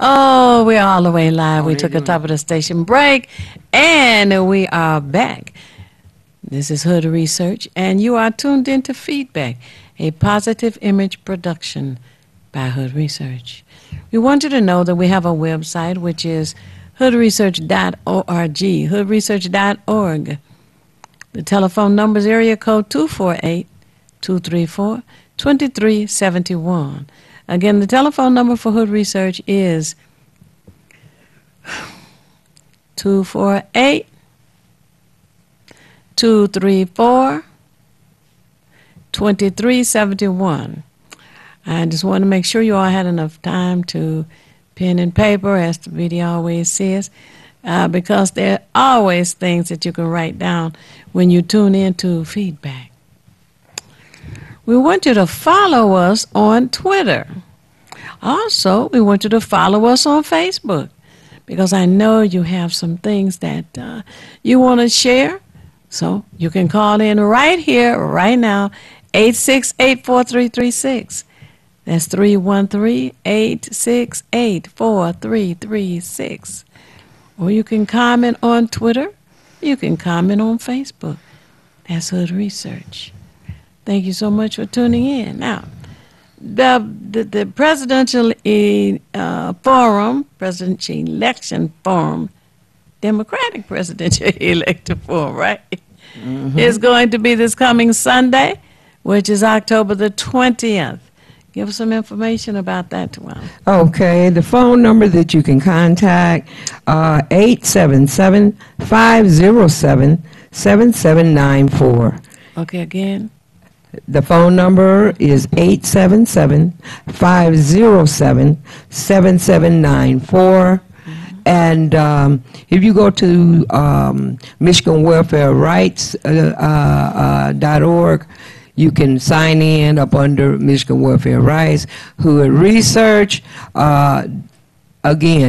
Oh, we're all the way live. Oh, We they took a doing top of the station break, and we are back. This is Hood Research, and you are tuned into Feedback, a positive image production by Hood Research. We want you to know that we have a website, which is hoodresearch.org, hoodresearch.org. The telephone number is area code 248-234-2371. Again, the telephone number for Hood Research is 248-234-2371. I just want to make sure you all had enough time to pen and paper, as the video always says, because there are always things that you can write down when you tune into Feedback. We want you to follow us on Twitter. Also, we want you to follow us on Facebook, because I know you have some things that you want to share. So you can call in right here, right now, 868-4336. That's 313-868-4336. Or you can comment on Twitter. You can comment on Facebook. That's Hood Research. Thank you so much for tuning in. Now, the presidential forum, presidential election forum, Democratic presidential election forum, right? Mm-hmm. Is going to be this coming Sunday, which is October the 20th. Give us some information about that, Tawana. Okay, the phone number that you can contact, 877-507-7794. Okay, again. The phone number is 877-507-7794. And if you go to MichiganWelfareRights.org, you can sign in up under Michigan Welfare Rights. Hood Research. Again,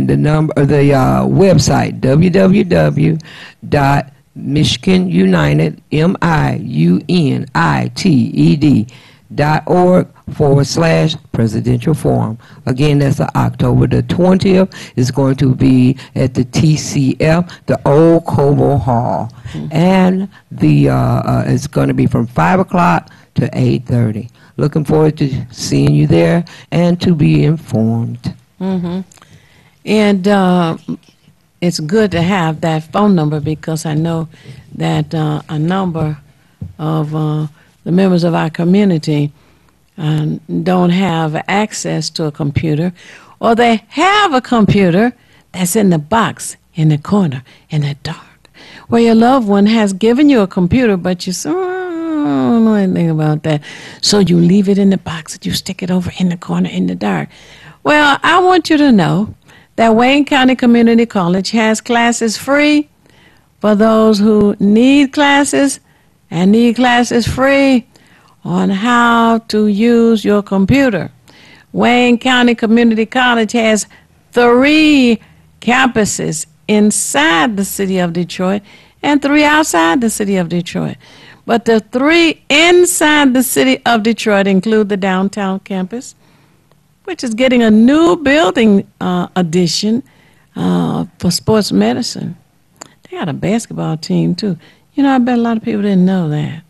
the website, www.MichiganUnited, MichiganUnited.org/presidential forum. Again, that's October the 20th. It's going to be at the TCF, the Old Cobo Hall. Mm-hmm. And it's going to be from 5 o'clock to 8:30. Looking forward to seeing you there and to be informed. Mm-hmm. And it's good to have that phone number, because I know that a number of the members of our community don't have access to a computer, or they have a computer that's in the box in the corner in the dark, where your loved one has given you a computer, but you say, oh, I don't know anything about that. So you leave it in the box and you stick it over in the corner in the dark. Well, I want you to know that Wayne County Community College has classes free for those who need classes, and need classes free on how to use your computer. Wayne County Community College has 3 campuses inside the city of Detroit and 3 outside the city of Detroit. But the 3 inside the city of Detroit include the downtown campus, which is getting a new building addition for sports medicine. They got a basketball team, too. You know, I bet a lot of people didn't know that.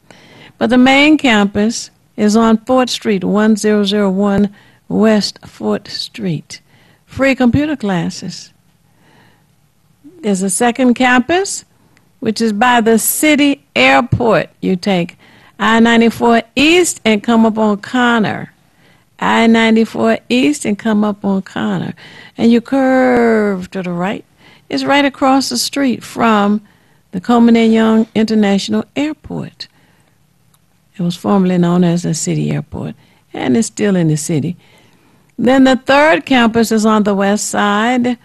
But the main campus is on 4th Street, 1001 West 4th Street. Free computer classes. There's a second campus, which is by the city airport. You take I-94 East and come up on Connor. I-94 East and come up on Connor. And you curve to the right. It's right across the street from the Coleman and Young International Airport. It was formerly known as the City Airport, and it's still in the city. Then the third campus is on the west side,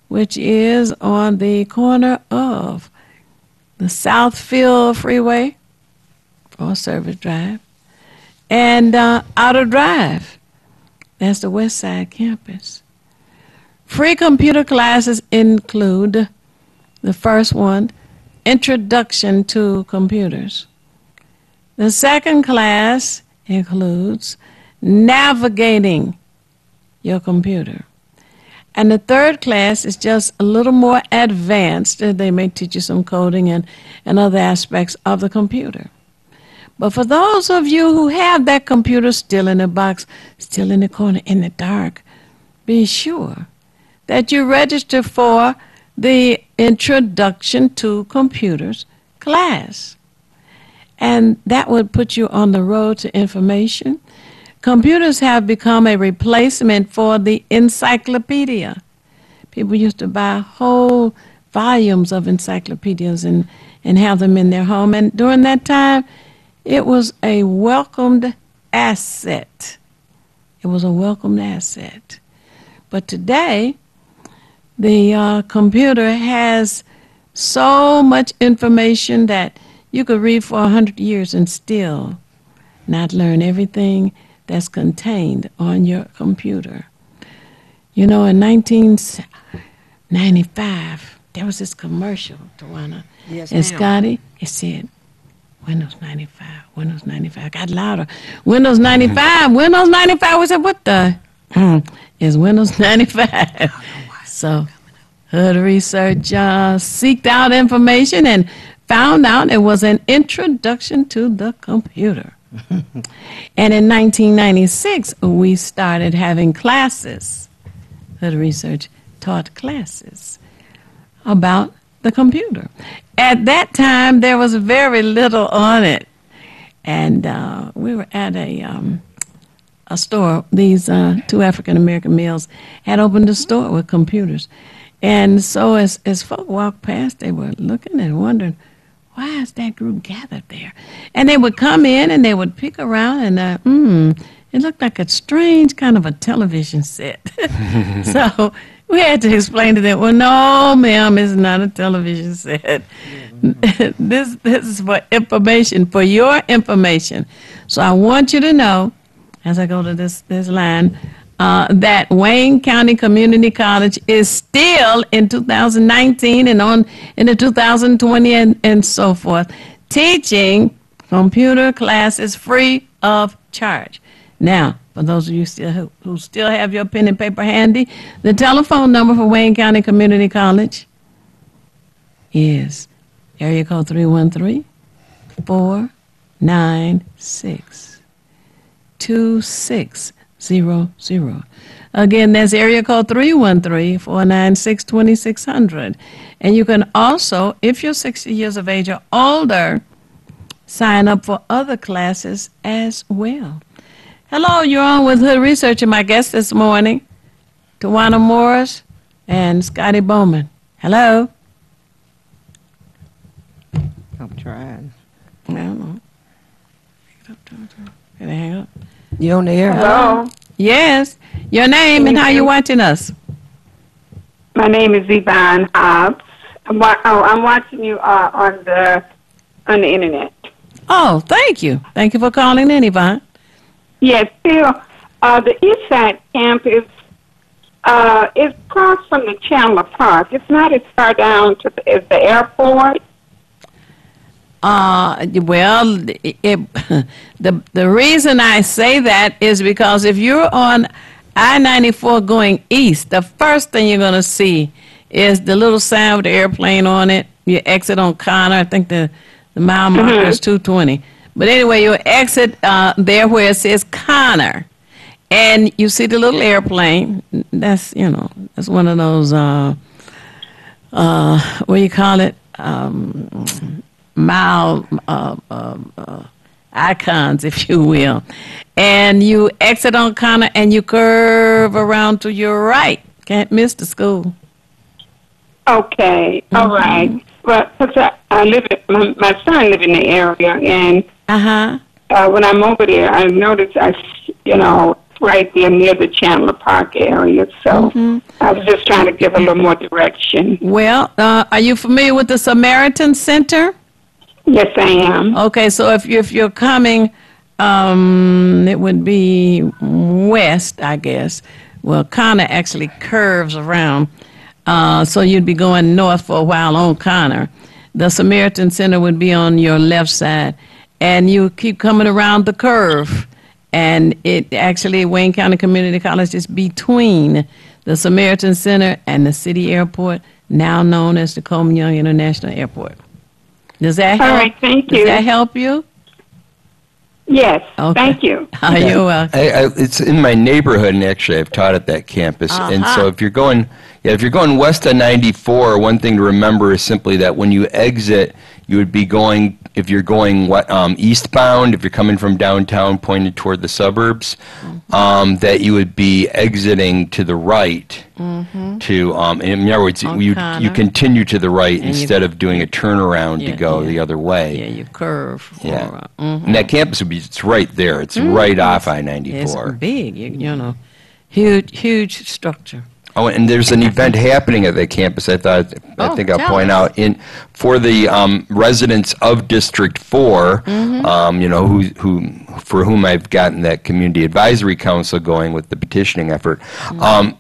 which is on the corner of the Southfield Freeway, or Service Drive, and Outer Drive. That's the west side campus. Free computer classes include the first one, Introduction to Computers. The second class includes Navigating Your Computer. And the third class is just a little more advanced. They may teach you some coding and other aspects of the computer. But for those of you who have that computer still in the box, still in the corner, in the dark, be sure that you register for the Introduction to Computers class. And that would put you on the road to information. Computers have become a replacement for the encyclopedia. People used to buy whole volumes of encyclopedias and have them in their home. And during that time, it was a welcomed asset. It was a welcomed asset. But today, the computer has so much information that you could read for 100 years and still not learn everything that's contained on your computer. You know, in 1995, there was this commercial, Tawana. Yes, and ma'am. Scotty, it said, Windows 95, Windows 95. It got louder. Windows 95, Windows 95. We said, what the is Windows 95? So Hood Research seeked out information and found out it was an introduction to the computer. And in 1996, we started having classes. Hood Research taught classes about the computer. At that time, there was very little on it. And we were at a store. These two African-American males had opened a store with computers. And so as folk walked past, they were looking and wondering, why is that group gathered there? And they would come in and they would peek around and, it looked like a strange kind of a television set. So we had to explain to them, well, no, ma'am, it's not a television set. This is for information, for your information. So I want you to know, as I go to this line, that Wayne County Community College is still in 2019 and on into 2020 and so forth, teaching computer classes free of charge. Now, for those of you who still have your pen and paper handy, the telephone number for Wayne County Community College is area code 313-496-2600. Again, that's area code 313-496-2600. And you can also, if you're 60 years of age or older, sign up for other classes as well. Hello, you're on with Hood Research, and my guest this morning, Tawana Morris and Scotty Bowman. Hello. I'm trying. I don't know. Can I hang up? You on the air? Hello. Yes. Your name and how you watching us? My name is Yvonne Hobbs. I'm watching you on the internet. Oh, thank you. Thank you for calling in, Yvonne. Yes, Phil. The Eastside campus is across from the Chandler Park. It's not as far down as the airport. Well, the reason I say that is because if you're on I-94 going east, the first thing you're going to see is the little sign with the airplane on it. You exit on Connor. I think the mile marker is 220. But anyway, you exit there where it says Connor, and you see the little airplane. That's that's one of those what do you call it? Mile icons, if you will. And you exit on Connor and you curve around to your right. Can't miss the school. Okay, all right. But I live, my son lives in the area, and when I'm over there, I notice right there near the Chandler Park area. So I was just trying to give a little more direction. Well, are you familiar with the Samaritan Center? Yes, I am. Okay, so if you're coming, it would be west, I guess. Well, Connor actually curves around, so you'd be going north for a while on Connor. The Samaritan Center would be on your left side, and you keep coming around the curve. And it actually, Wayne County Community College is between the Samaritan Center, and the city airport, now known as the Coleman Young International Airport. Does that help? All right, thank you. Does that help you? Yes, Okay. thank you. You're welcome. It's in my neighborhood, and actually I've taught at that campus. And so if you're going west of 94, one thing to remember is simply that when you exit, you would be going, if you're going eastbound, if you're coming from downtown pointed toward the suburbs, that you would be exiting to the right. To in other words, you continue to the right And instead of doing a turnaround to go the other way. Yeah, you curve. Yeah. And that campus would be, it's right there. It's right off I-94. It's big, you know, huge structure. Oh, and there's an event happening at that campus. I think I'll point out for the residents of District 4, you know, who for whom I've gotten that community advisory council going with the petitioning effort.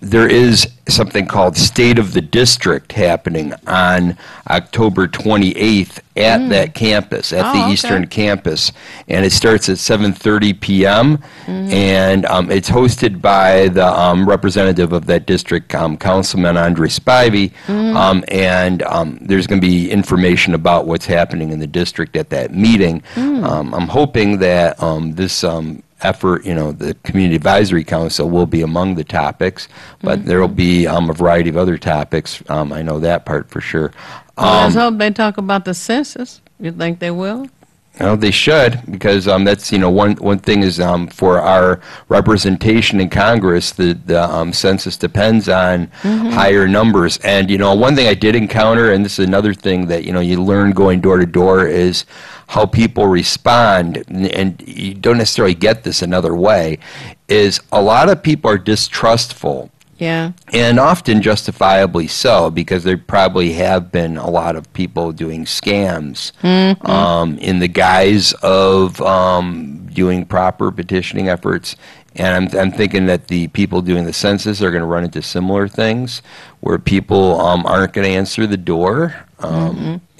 There is something called State of the District happening on October 28th at that campus, at the Eastern Campus, and it starts at 7:30 p.m. And it's hosted by the representative of that district, Councilman Andre Spivey, and there's going to be information about what's happening in the district at that meeting. I'm hoping that this effort, you know, the Community Advisory Council will be among the topics, but there will be a variety of other topics. I know that part for sure. Well, let's hope they talk about the census. You think they will? Well, they should, because that's, you know, one thing is for our representation in Congress, the census depends on higher numbers. And, you know, one thing I did encounter, and this is another thing that, you know, you learn going door to door, is how people respond, and you don't necessarily get this another way, is a lot of people are distrustful. Yeah. And often justifiably so, because there probably have been a lot of people doing scams in the guise of doing proper petitioning efforts. And I'm thinking that the people doing the census are going to run into similar things, where people aren't going to answer the door.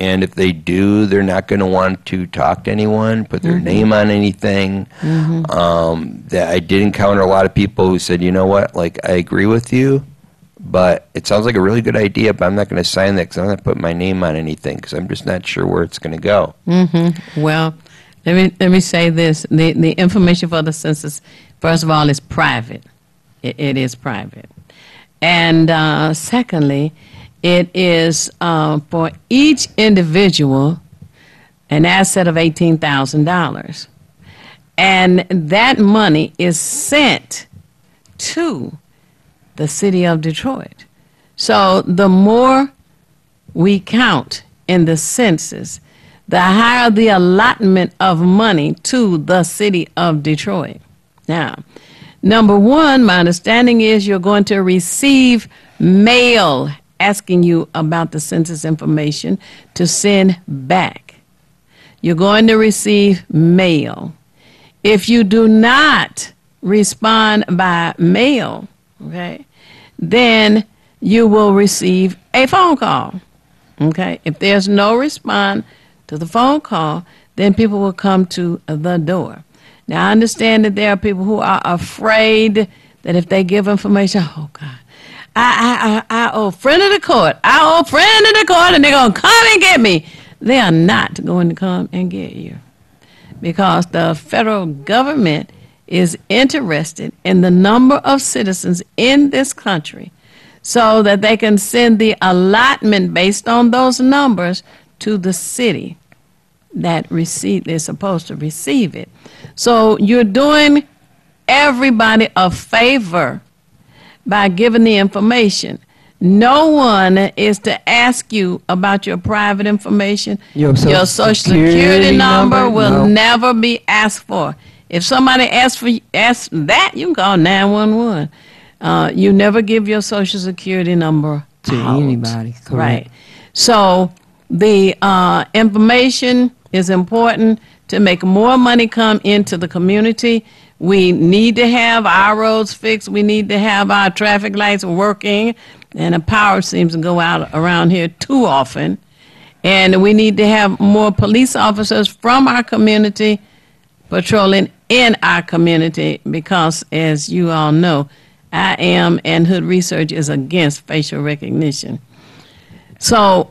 And if they do, they're not going to want to talk to anyone, put their name on anything. That I did encounter a lot of people who said, you know what, like, I agree with you, but it sounds like a really good idea, but I'm not going to sign that because I'm not going to put my name on anything because I'm just not sure where it's going to go. Well, let me say this. The information for the census, first of all, is private. It is private. And secondly, it is for each individual an asset of $18,000. And that money is sent to the city of Detroit. So the more we count in the census, the higher the allotment of money to the city of Detroit. Now, number one, my understanding is you're going to receive mail asking you about the census information to send back. You're going to receive mail. If you do not respond by mail, okay, then you will receive a phone call, okay? If there's no response to the phone call, then people will come to the door. Now, I understand that there are people who are afraid that if they give information, oh, God, I owe a friend of the court. I owe a friend of the court, and they're going to come and get me. They are not going to come and get you, because the federal government is interested in the number of citizens in this country so that they can send the allotment based on those numbers to the city that is supposed to receive it. So you're doing everybody a favor by giving the information. No one is to ask you about your private information. Your social security number will never be asked for. If somebody asks that, you can call 911. You never give your social security number to anybody. Correct. Right. So the information is important to make more money come into the community. We need to have our roads fixed. We need to have our traffic lights working. And the power seems to go out around here too often. And we need to have more police officers from our community patrolling in our community, because, as you all know, I am, and Hood Research is against facial recognition. So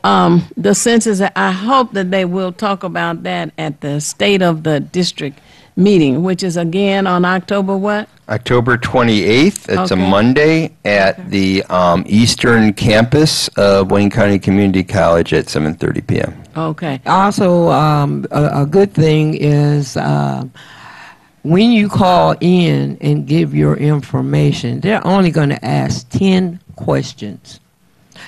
the census, I hope that they will talk about that at the State of the District meeting, which is again on October what? October 28th. It's a Okay. Monday at the Eastern Campus of Wayne County Community College at 7:30 p.m. Okay. Also, a good thing is when you call in and give your information, they're only going to ask 10 questions.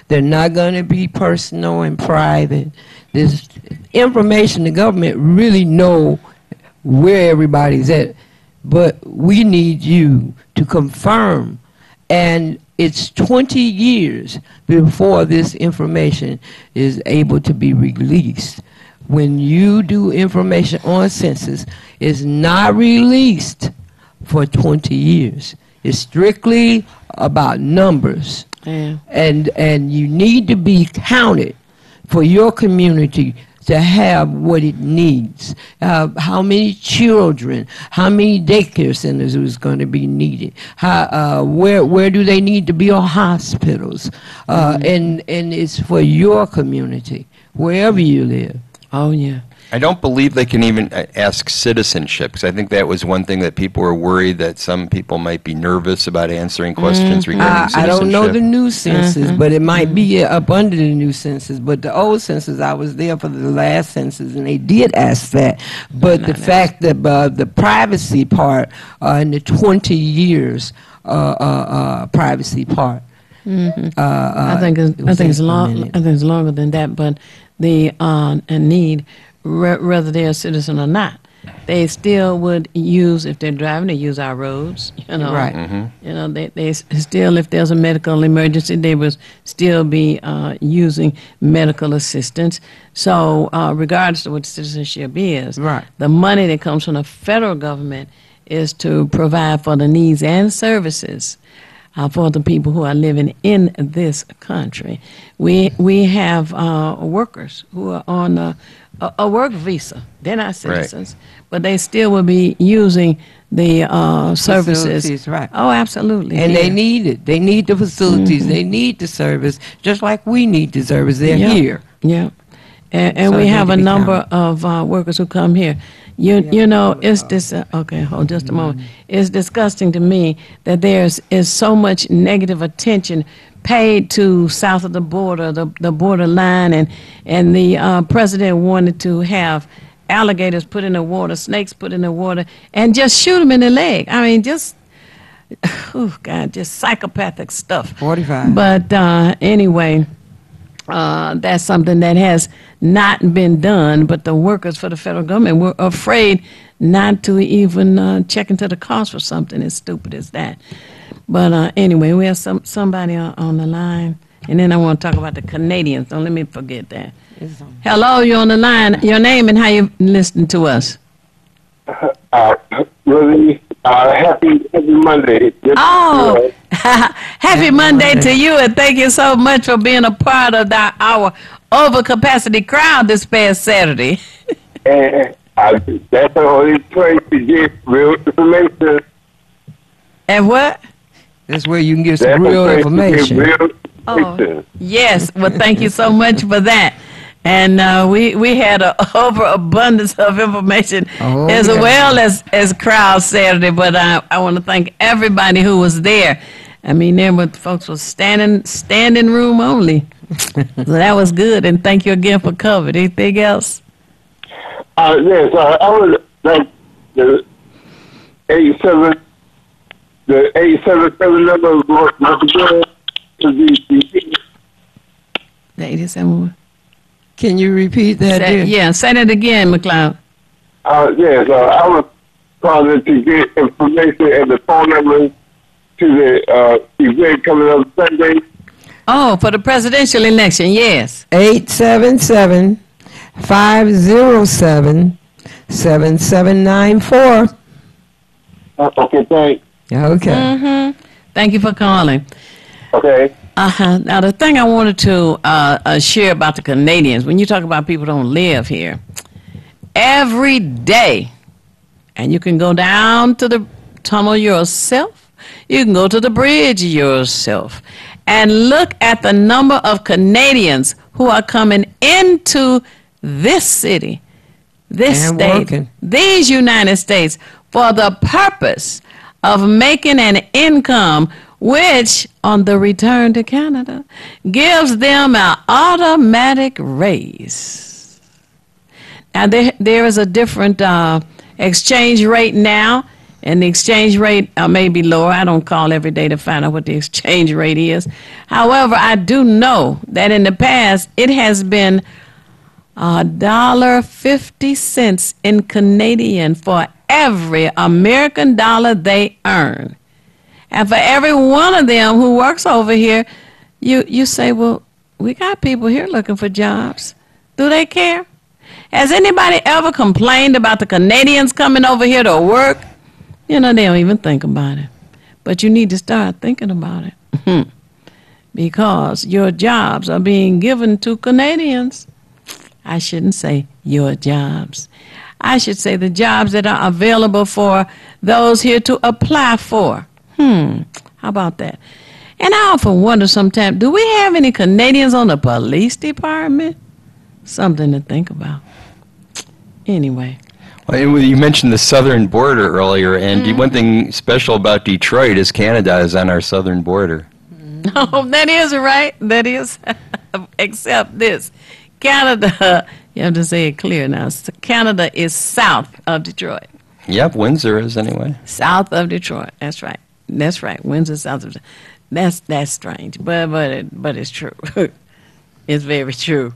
They're not going to be personal and private. This information, the government really know where everybody's at, but we need you to confirm. And it's 20 years before this information is able to be released. When you do information on census, it's not released for 20 years. It's strictly about numbers. Yeah. And you need to be counted for your community to have what it needs. How many children, how many daycare centers is going to be needed? Where do they need to be on hospitals? And it's for your community, wherever you live. Oh, yeah. I don't believe they can even ask citizenship, because I think that was one thing that people were worried that some people might be nervous about answering questions regarding citizenship. I don't know the new census, but it might be up under the new census. But the old census, I was there for the last census, and they did ask that. But the fact that the privacy part in the 20 years privacy part. I think it's longer than that, but the need, whether they're a citizen or not, they still would use, if they're driving, they use our roads, you know. Right. You know, they still, if there's a medical emergency, they would still be using medical assistance. So regardless of what citizenship is, Right. the money that comes from the federal government is to provide for the needs and services for the people who are living in this country. We have workers who are on a work visa. They're not citizens, but they still will be using the services. Facilities, right. Oh, absolutely. And yeah. they need it. They need the facilities. They need the service, just like we need the service. They're here. Yeah. And So we it have need a to be number of workers who come here. You know, it's this. Okay, hold just a moment. It's disgusting to me that is so much negative attention paid to south of the border, the borderline, and the president wanted to have alligators put in the water, snakes put in the water, and just shoot them in the leg. I mean, just, oh God, just psychopathic stuff. 45. But anyway. That's something that has not been done, but the workers for the federal government were afraid not to even check into the cost for something as stupid as that. But anyway, we have somebody on the line, and then I want to talk about the Canadians. Don't let me forget that. Hello, you're on the line. Your name and how you listening to us? Really, happy Monday. Oh, happy Monday to you, and thank you so much for being a part of our overcapacity crowd this past Saturday. And that's the only place to get real information. And what? That's where you can get some real information. Oh, yes. Well, thank you so much for that. And we had an overabundance of information as well as crowd Saturday. But I want to thank everybody who was there. I mean, there were folks was standing room only. So that was good. And thank you again for covering. Anything else? Yes, I would like the 877 number of the 87. Can you repeat that? Say that again, McLeod. Yes, I was calling to get information and the phone number to the event coming up Sunday. Oh, for the presidential election, yes. 877-507-7794. Okay, thanks. Okay. Mm-hmm. Thank you for calling. Okay. Now, the thing I wanted to share about the Canadians, when you talk about people who don't live here, every day, and you can go down to the tunnel yourself, You can go to the bridge yourself and look at the number of Canadians who are coming into this city, this and state, working. these United States, for the purpose of making an income, which on the return to Canada gives them an automatic raise. Now, there is a different exchange rate now, and the exchange rate may be lower. I don't call every day to find out what the exchange rate is. However, I do know that in the past, it has been $1.50 in Canadian for every American dollar they earn. And for every one of them who works over here, you say, well, we got people here looking for jobs. Do they care? Has anybody ever complained about the Canadians coming over here to work? They don't even think about it. But you need to start thinking about it. Because your jobs are being given to Canadians. I shouldn't say your jobs. I should say the jobs that are available for those here to apply for. How about that? And I often wonder sometimes, do we have any Canadians on the police department? Something to think about. Anyway. Well, you mentioned the southern border earlier, and one thing special about Detroit is Canada is on our southern border. Oh, that is right. That is. Except this. Canada, you have to say it clear now. Canada is south of Detroit. Yep, Windsor is anyway. South of Detroit. That's right. That's right. Windsor, south of Detroit. That's strange, but it's true. It's very true.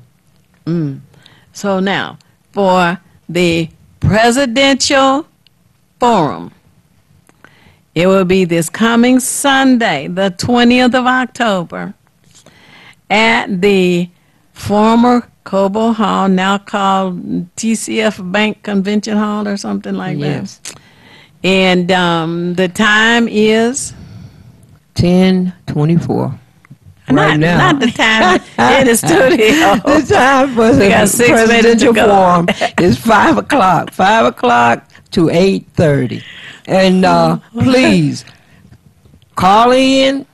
So now, for the presidential forum, it will be this coming Sunday, the 20th of October, at the former Cobo Hall, now called TCF Bank Convention Hall or something like that. And the time is 10:24. Right now. Not the time in the studio. The time for the presidential forum is 5 o'clock. 5 o'clock to 8:30. And please call in.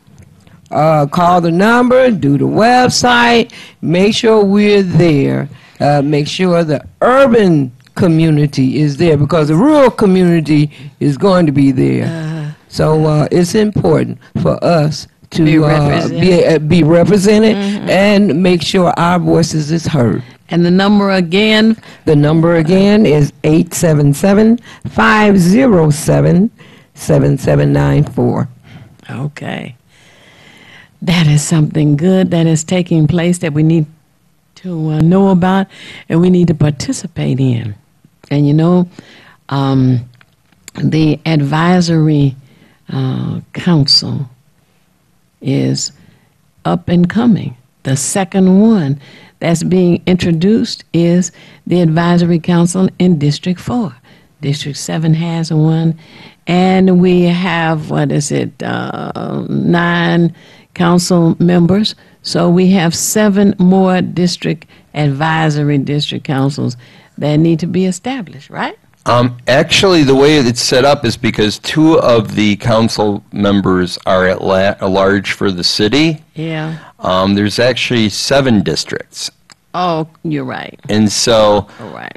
Call the number, do the website, make sure we're there. Make sure the urban community is there because the rural community is going to be there. So it's important for us to be represented and make our voices is heard. And the number again? The number again is 877-507-7794. Okay. That is something good that is taking place that we need to know about and we need to participate in. And the advisory council is up and coming. The second one that's being introduced is the advisory council in District 4. District 7 has one, and we have, 9 council members. So we have 7 more advisory district councils that need to be established, right? Actually, the way it's set up is because 2 of the council members are at large for the city. Yeah. There's actually 7 districts. Oh, you're right. And so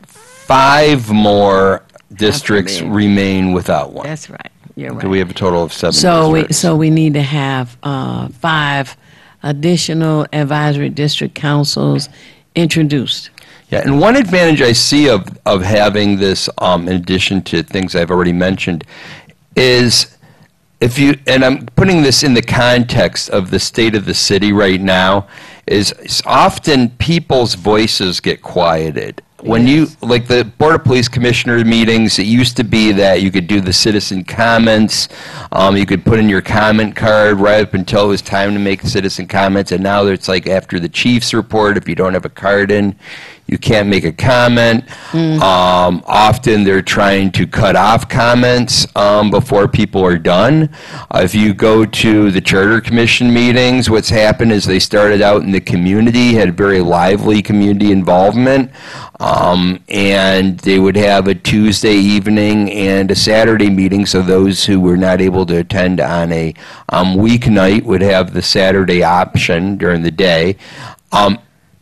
5 more districts remain without one. That's right. You're right. So we have a total of 7 districts. So we need to have 5 additional advisory district councils introduced. Yeah, and one advantage I see of having this, in addition to things I've already mentioned, is and I'm putting this in the context of the state of the city right now, is often people's voices get quieted. When like the Board of Police Commissioner meetings, it used to be that you could do the citizen comments, you could put in your comment card right up until it was time to make citizen comments, and now it's like after the chief's report, if you don't have a card in, You can't make a comment. Often they're trying to cut off comments before people are done. If you go to the Charter Commission meetings, what's happened is they started out in the community, had very lively community involvement, and they would have a Tuesday evening and a Saturday meeting, so those who were not able to attend on a weeknight would have the Saturday option during the day.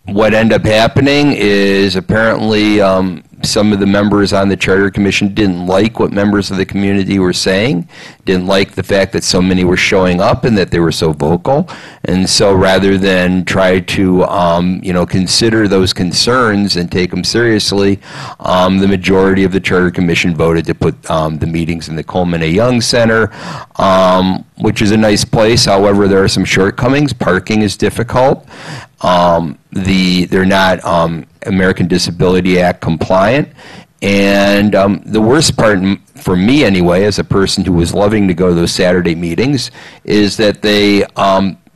What ended up happening is apparently some of the members on the Charter Commission didn't like what members of the community were saying, didn't like the fact that so many were showing up and that they were so vocal. And so rather than try to consider those concerns and take them seriously, the majority of the Charter Commission voted to put the meetings in the Coleman A. Young Center, which is a nice place. However, there are some shortcomings. Parking is difficult. They're not American Disability Act compliant. And the worst part, for me anyway, as a person who was loving to go to those Saturday meetings, is that they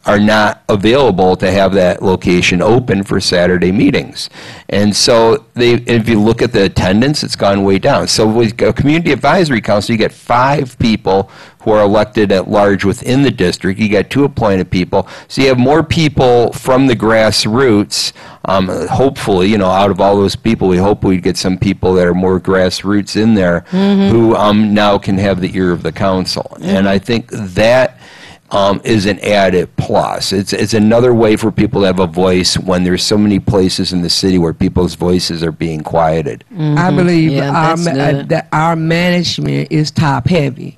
are not available to have that location open for Saturday meetings. And so if you look at the attendance, it's gone way down. So with a community advisory council, you get 5 people who are elected at large within the district. You got 2 appointed people. So you have more people from the grassroots. Hopefully, out of all those people, we hope we'd get some people that are more grassroots in there who now can have the ear of the council. And I think that is an added plus. It's another way for people to have a voice when there's so many places in the city where people's voices are being quieted. I believe that our management is top heavy.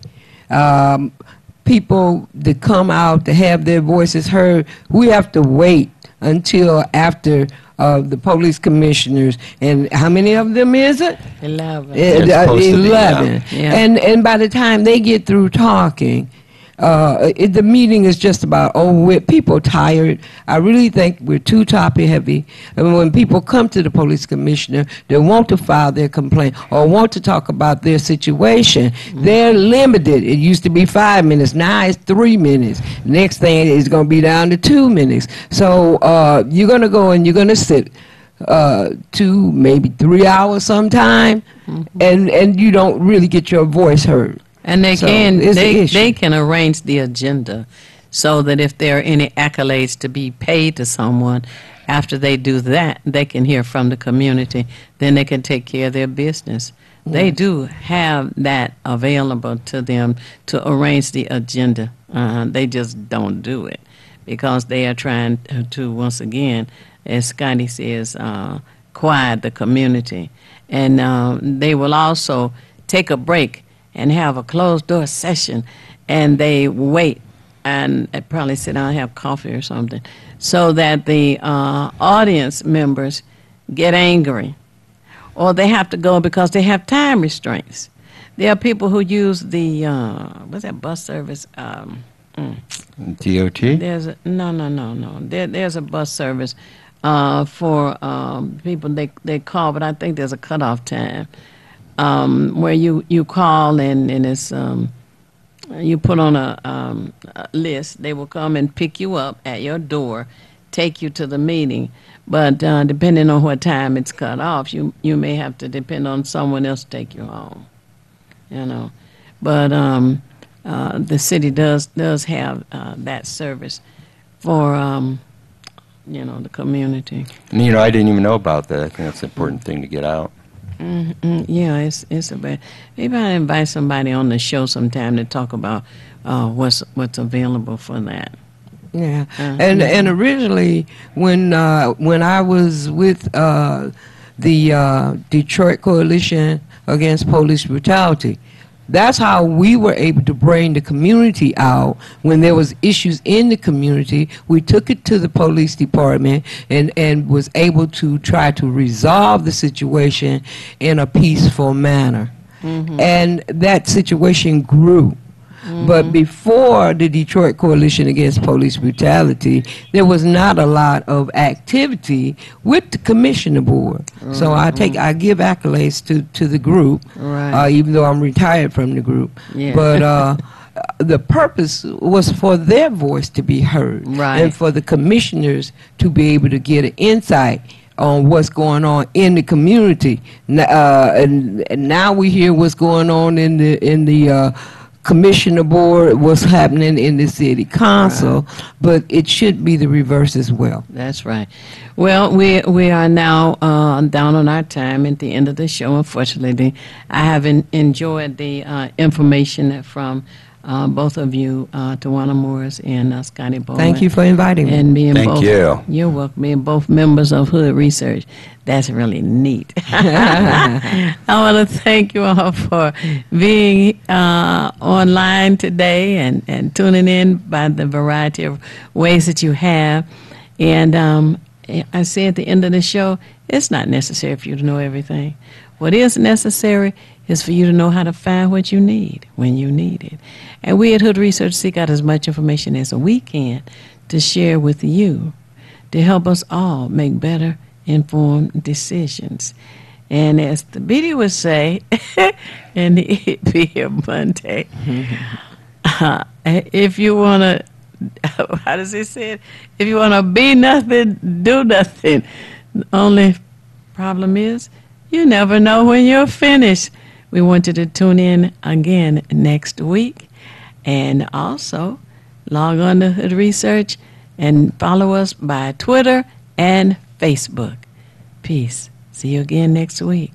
People that come out to have their voices heard, we have to wait until after the police commissioners, and how many of them is it? 11. 11. Yeah. And by the time they get through talking, the meeting is just about over with. People tired. I really think we're too topic heavy. And when people come to the police commissioner, they want to file their complaint or want to talk about their situation. They're limited. It used to be 5 minutes. Now it's 3 minutes. Next thing is going to be down to 2 minutes. So you're going to go and you're going to sit 2, maybe 3 hours sometime, and you don't really get your voice heard. And they can arrange the agenda so that if there are any accolades to be paid to someone, after they do that, they can hear from the community. Then they can take care of their business. Yes. They do have that available to them to arrange the agenda. They just don't do it because they are trying to, once again, as Scotty says, quiet the community. And they will also take a break and have a closed-door session, and they wait and probably sit down and have coffee or something, so that the audience members get angry, or they have to go because they have time restraints. There are people who use the, what's that bus service? DOT? There's There's a bus service for people they call, but I think there's a cutoff time. Where you call and it's you put on a list. They will come and pick you up at your door, take you to the meeting. But depending on what time it's cut off, you may have to depend on someone else to take you home. But the city does have that service for the community. And, I didn't even know about that. I think that's an important thing to get out. Yeah, it's a bad. Maybe I invite somebody on the show sometime to talk about what's available for that. Yeah, and originally when I was with the Detroit Coalition Against Police Brutality, that's how we were able to bring the community out when there was issues in the community. We took it to the police department and was able to try to resolve the situation in a peaceful manner. And that situation grew. But before the Detroit Coalition Against Police Brutality, there was not a lot of activity with the commissioner board. So I give accolades to the group, even though I'm retired from the group. Yeah. But the purpose was for their voice to be heard, and for the commissioners to be able to get an insight on what's going on in the community. And now we hear what's going on in the commissioner board, what's happening in the city council, but it should be the reverse as well. That's right. Well, we are now down on our time at the end of the show. Unfortunately, I have enjoyed the information from both of you, Tawana Morris and Scotty Bowen. Thank you for inviting me. And being Thank you. You're welcome. Being both members of Hood Research. That's really neat. I want to thank you all for being online today and tuning in by the variety of ways that you have. And I say at the end of the show, it's not necessary for you to know everything. What is necessary is for you to know how to find what you need when you need it. And we at Hood Research seek out as much information as we can to share with you to help us all make better informed decisions. And as the BD would say, and it be here Monday, if you want to, how does it say it? If you want to be nothing, do nothing. The only problem is you never know when you're finished. We want you to tune in again next week. And also, log on to Hood Research and follow us by Twitter and Facebook. Peace. See you again next week.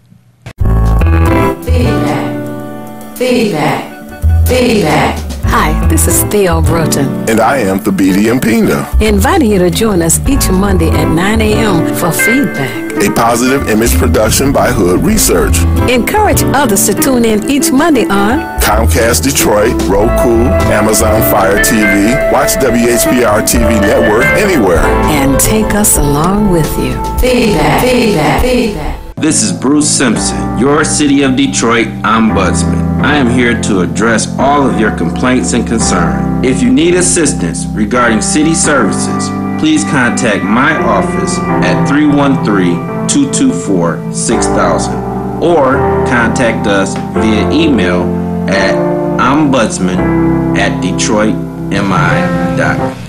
Feedback. Feedback. Feedback. Hi, this is Theo Bruton. And I am Thabiti Mpinga. Inviting you to join us each Monday at 9 a.m. for Feedback. A positive image production by Hood Research. Encourage others to tune in each Monday on Comcast Detroit, Roku, Amazon Fire TV, watch WHPR TV Network anywhere. And take us along with you. Feedback, feedback, feedback. This is Bruce Simpson, your City of Detroit Ombudsman. I am here to address all of your complaints and concerns. If you need assistance regarding city services, please contact my office at 313-224-6000 or contact us via email at ombudsman@detroitmi.com.